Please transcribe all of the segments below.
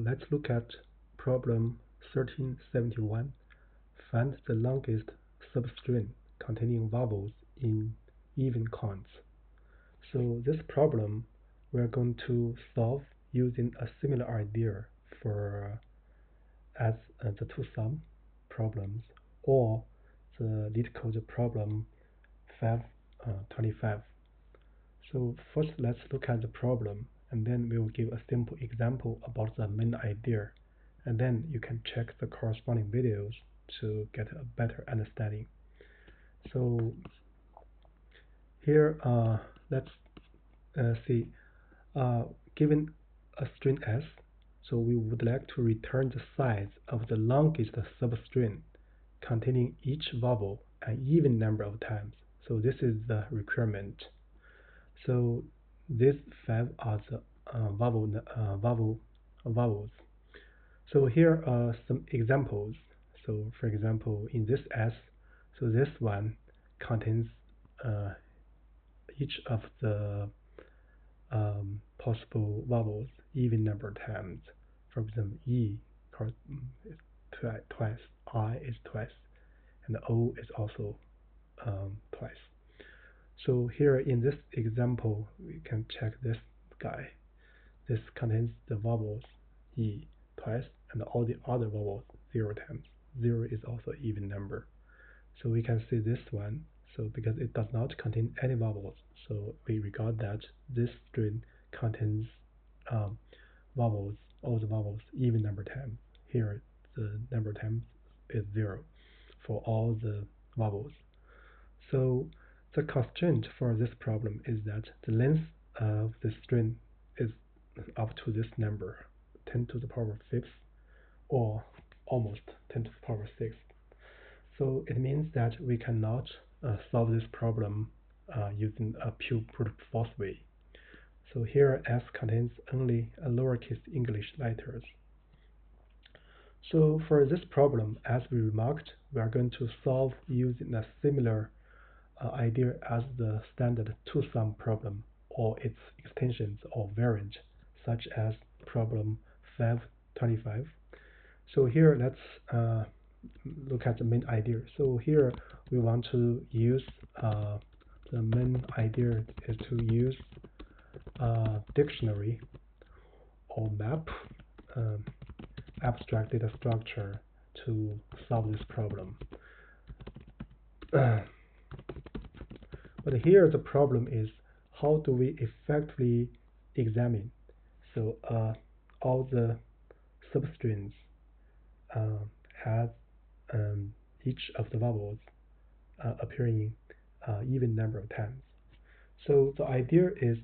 Let's look at problem 1371. Find the longest substring containing vowels in even counts. So this problem we're going to solve using a similar idea for as the two-sum problems or the Leetcode problem 525. So first let's look at the problem, and then we will give a simple example about the main idea, and then you can check the corresponding videos to get a better understanding. So here let's see, given a string S, so we would like to return the size of the longest substring containing each vowel an even number of times. So this is the requirement. So these 5 are the vowels. So here are some examples. So for example, in this S, so this one contains each of the possible vowels even number of times. For example, E is twice, I is twice, and O is also twice. So here in this example, we can check this guy. This contains the vowels E twice and all the other vowels 0 times. 0 is also an even number. So we can see this one. So because it does not contain any vowels, so we regard that this string contains vowels, all the vowels even number times. Here the number times is 0 for all the vowels. So the constraint for this problem is that the length of the string is up to this number, 10 to the power 5th, or almost 10 to the power 6th. So it means that we cannot solve this problem using a pure brute force way. So here S contains only a lowercase English letters. So for this problem, as we remarked, we are going to solve using a similar idea as the standard two-sum problem or its extensions or variant, such as problem 525. So here let's look at the main idea. So here we want to use the main idea is to use dictionary or map abstract data structure to solve this problem. But here the problem is, how do we effectively examine so all the substrings have each of the vowels appearing even number of times. So the idea is,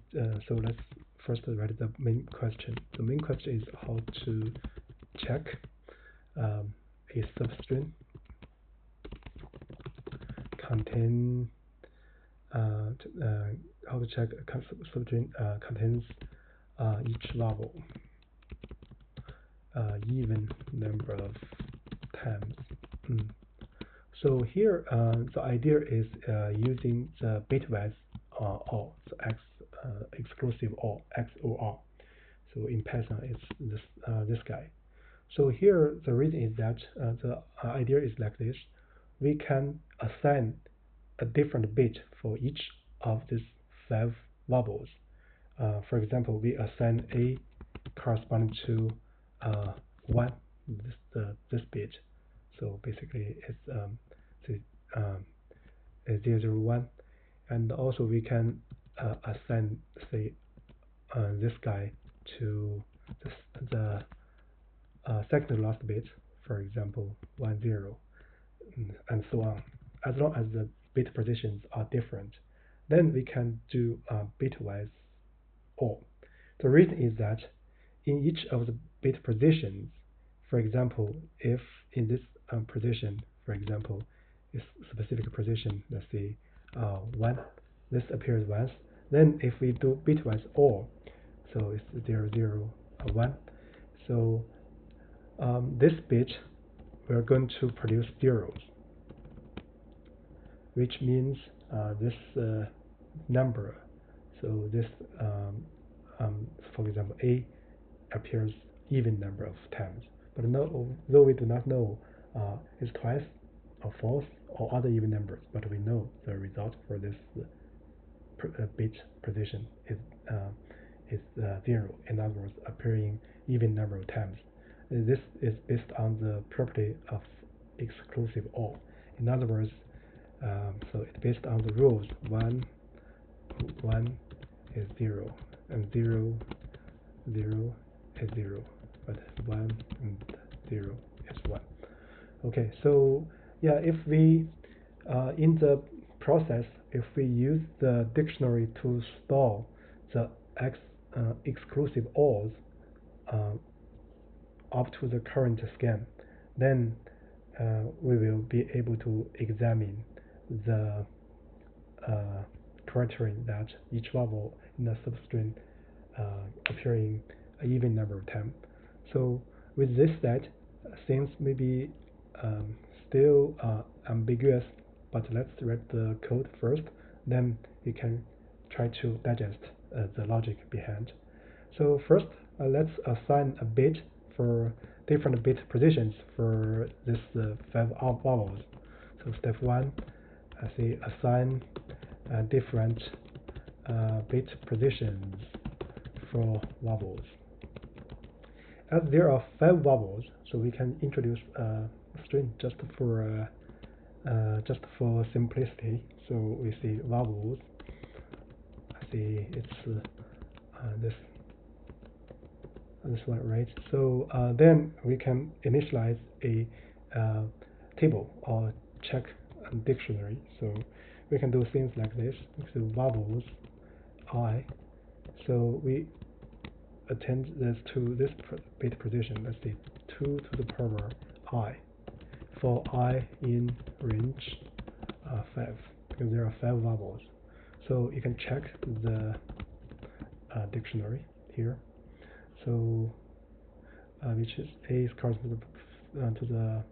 so let's first write the main question. The main question is how to check a substring contain how to check a substring contains each vowel even number of times. So here the idea is using the bitwise OR, so X exclusive OR, XOR. So in Python it's this guy. So here the reason is that the idea is like this. We can assign a different bit for each of these 5 vowels. For example, we assign A corresponding to 1, this bit. So basically it's 001, and also we can assign, say, this guy to the second to last bit, for example 10, and so on. As long as the bit positions are different, then we can do bitwise OR. The reason is that in each of the bit positions, for example, if in this position, for example, is specific position, let's say 1, this appears once, then if we do bitwise OR, so it's 0, 0, 1, so this bit we're going to produce zeros, which means this number, so this for example A appears even number of times. But though we do not know is twice or false or other even numbers, but we know the result for this bit position is 0. In other words, appearing even number of times. This is based on the property of exclusive OR. In other words, so it's based on the rules 1 is 0 and 0 is 0, but 1 and 0 is 1. Okay, so yeah, if we in the process, if we use the dictionary to store the exclusive ORs up to the current scan, then we will be able to examine the criterion that each vowel in the substring appearing an even number of times. So with this set, things may be still ambiguous, but let's read the code first, then we can try to digest the logic behind. So first, let's assign a bit for different bit positions for this 5 vowels. So step 1, I say assign different bit positions for vowels. As there are 5 vowels, so we can introduce a string just for simplicity. So we see vowels. I see it's this one, right? So then we can initialize a table or check dictionary. So we can do things like this. So vowels I. So we attend this to this bit position. Let's say 2 to the power I for I in range 5, because there are 5 vowels. So you can check the dictionary here. So which is A corresponds to the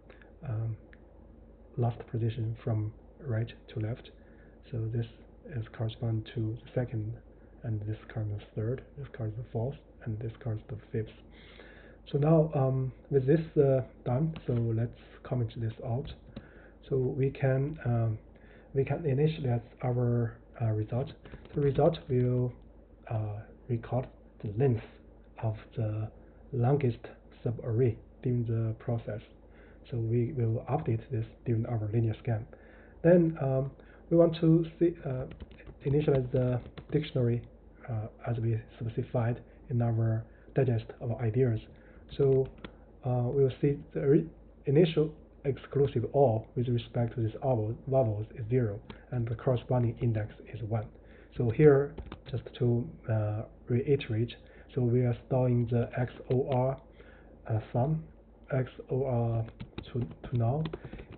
last position from right to left. So this is correspond to the second, and this corresponds to third, this corresponds to fourth, and this corresponds to fifth. So now with this done, so let's comment this out. So we can initialize our result. The result will record the length of the longest subarray during the process. So we will update this during our linear scan. Then we want to initialize the dictionary as we specified in our digest of ideas. So we will see the initial exclusive OR with respect to this vowels is 0, and the corresponding index is 1. So here, just to reiterate, so we are storing the XOR sum, XOR to null,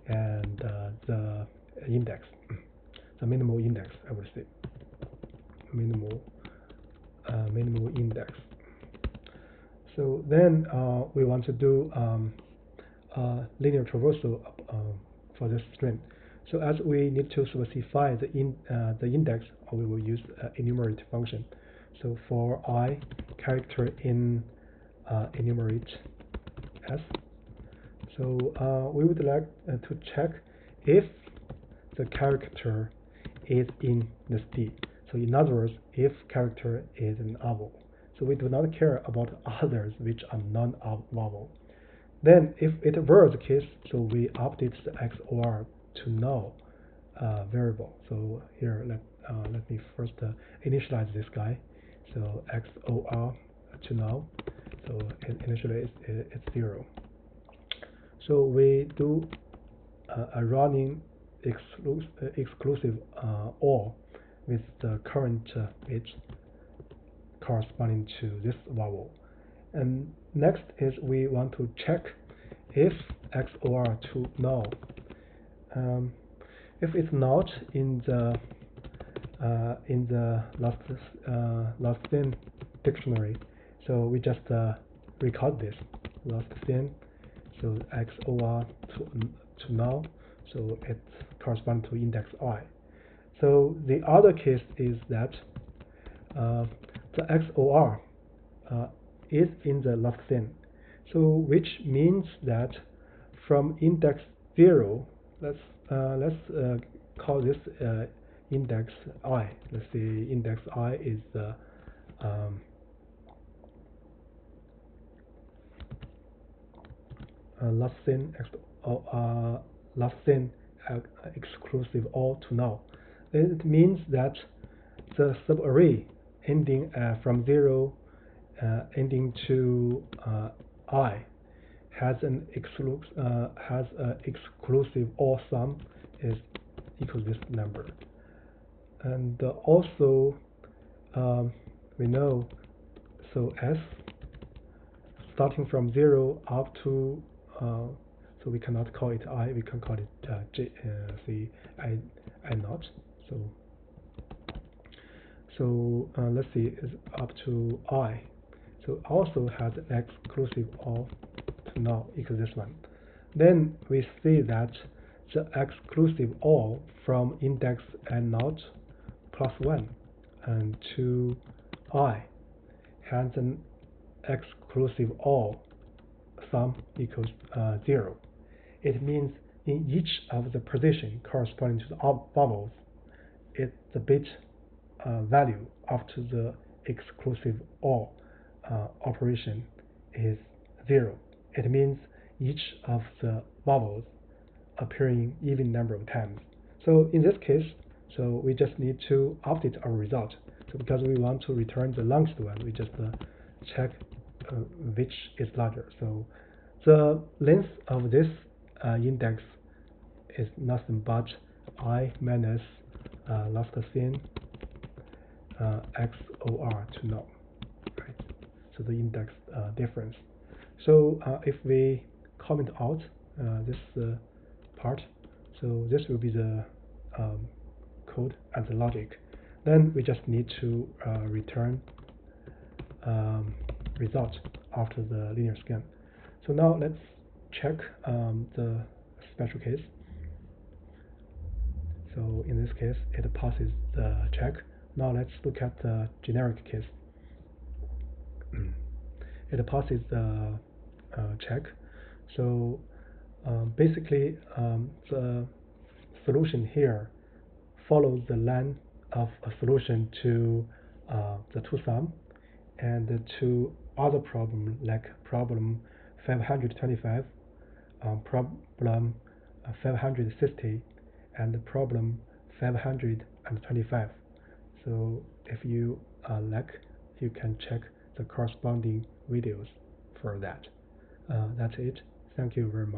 and the index, the minimal index, I would say, minimal index. So then we want to do linear traversal for this string. So as we need to specify the index, we will use enumerate function. So for I character in enumerate s. So we would like to check if the character is in the D. So in other words, if character is an vowel. So we do not care about others which are non-vowel. Then if it were the case, so we update the XOR to null variable. So here let me first initialize this guy. So XOR to null. So initially it's 0. So we do a running exclusive OR with the current bit corresponding to this vowel. And next is we want to check if XOR to null. If it's not in the last thin dictionary, so we just record this last thin. So XOR to null, so it corresponds to index I. So the other case is that the XOR is in the last thin, So which means that from index 0, let's call this index I. Let's say index I is the last in exclusive all to null. It means that the subarray ending from 0 ending to I has an exclusive all sum is equal to this number. And also we know, so S starting from 0 up to so we cannot call it I, we can call it J, say I naught. So let's see, it's up to I. So also has an exclusive all to null equals this one. Then we see that the exclusive all from index n naught plus 1 and to I has an exclusive all sum equals 0. It means in each of the position corresponding to the vowels, the bit value after the exclusive OR operation is 0. It means each of the vowels appearing even number of times. So in this case, so we just need to update our result. So because we want to return the longest one, we just check which is larger. So the length of this index is nothing but I minus last in XOR to null, right? So the index difference. So if we comment out this part, so this will be the code and the logic. Then we just need to return result after the linear scan. So now let's check the special case. So in this case, it passes the check. Now let's look at the generic case. It passes the check. So basically, the solution here follows the line of a solution to the two sum and the two other problem, like problem 525, problem 560, and problem 525. So if you like, you can check the corresponding videos for that. That's it. Thank you very much.